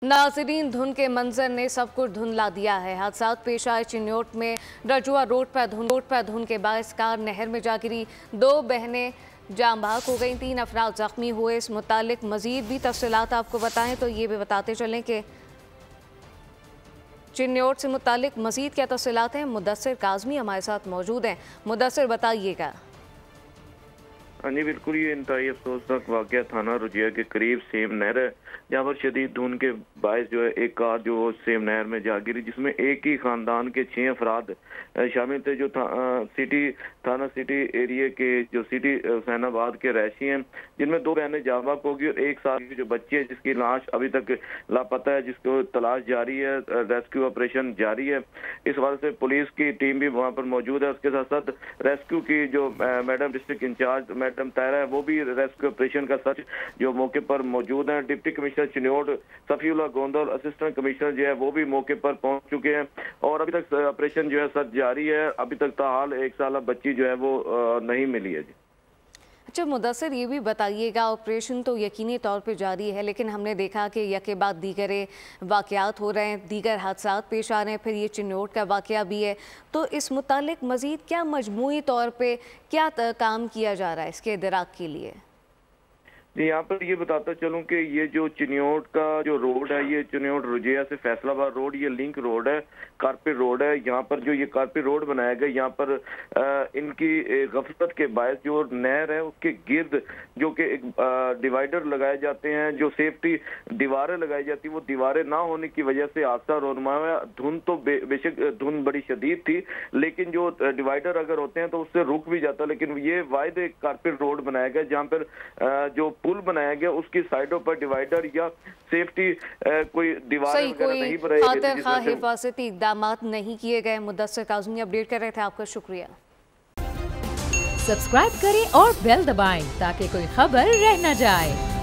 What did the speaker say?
नाजरीन, धुंध के मंजर ने सब कुछ धुंधला दिया है। हादसा पेश आए चिन्योट में रजुआ रोड पर धुंध के बायस कार नहर में जा गिरी। 2 बहनें जाम बहक हो गई, 3 अफराद जख्मी हुए। इस मुतालिक मजीद भी तफसीलात आपको बताएं तो ये भी बताते चलें कि चिन्योट से मुतालिक मजीद क्या तफसीलात हैं। मुदस्सिर काज़मी हमारे साथ मौजूद हैं। मुदस्सिर, बताइएगा। हाँ जी, बिल्कुल। ये इंतहाई अफसोसनाक वाक़या थाना रुजिया के करीब सेम नहर है, जहाँ पर शदीद धुंध के बायस जो है एक कार जो सेम नहर में जा गिरी, जिसमें एक ही खानदान के 6 अफराद शामिल थे, जो थाना सिटी एरिया के जो सिटी हुसैनाबाद के रहशी हैं, जिनमें 2 बहनें जाँ बहक होगी और 1 साल की जो बच्ची है जिसकी लाश अभी तक लापता है, जिसको तलाश जारी है, रेस्क्यू ऑपरेशन जारी है। इस हवाले से पुलिस की टीम भी वहाँ पर मौजूद है। उसके साथ साथ रेस्क्यू की जो मैडम डिस्ट्रिक्ट इंचार्ज मैडम तायरा है, वो भी रेस्क्यू ऑपरेशन का सच जो मौके पर मौजूद है। Deputy commissioner Chiniot Safiullah Gondal, assistant commissioner जो है वो भी मौके पर पहुंच चुके हैं और अभी तक ऑपरेशन जो है सच जारी है। अभी तक ताहाल 1 साल बच्ची जो है वो नहीं मिली है जी। अच्छा मुदस्सिर, ये भी बताइएगा, ऑपरेशन तो यकीनी तौर पे जारी है, लेकिन हमने देखा कि यके बाद दीगर वाक़यात हो रहे हैं, दीगर हादसात पेश आ रहे हैं, फिर ये चिन्योट का वाक़या भी है, तो इस मुतालिक मज़ीद क्या मजमूई तौर पे क्या काम किया जा रहा है इसके इदराक के लिए? जी, यहाँ पर ये बताता चलूँ कि ये जो चिन्योट का जो रोड है, ये चिन्योट रुजिया से फैसलाबाद रोड, ये लिंक रोड है, कारपेट रोड है। यहाँ पर जो ये कारपेट रोड बनाया गया, यहाँ पर इनकी गफलत के बायस जो नहर है उसके गिर्द जो कि एक डिवाइडर लगाए जाते हैं, जो सेफ्टी दीवारें लगाई जाती, वो दीवारें ना होने की वजह से हादसा रोनमा हुआ। धुंध तो बेशक धुंध बड़ी शदीद थी, लेकिन जो डिवाइडर अगर होते हैं तो उससे रुक भी जाता। लेकिन ये वायद एक कारपेट रोड बनाया गया, जहाँ पर जो पुल बनाया गया उसकी साइडों पर डिवाइडर या सेफ्टी कोई दीवार नहीं बनाई गई, हिफाजती इक़दाम नहीं किए गए। मुदस्सिर काज़मी अपडेट कर रहे थे, आपका शुक्रिया। सब्सक्राइब करें और बेल दबाएं ताकि कोई खबर रह न जाए।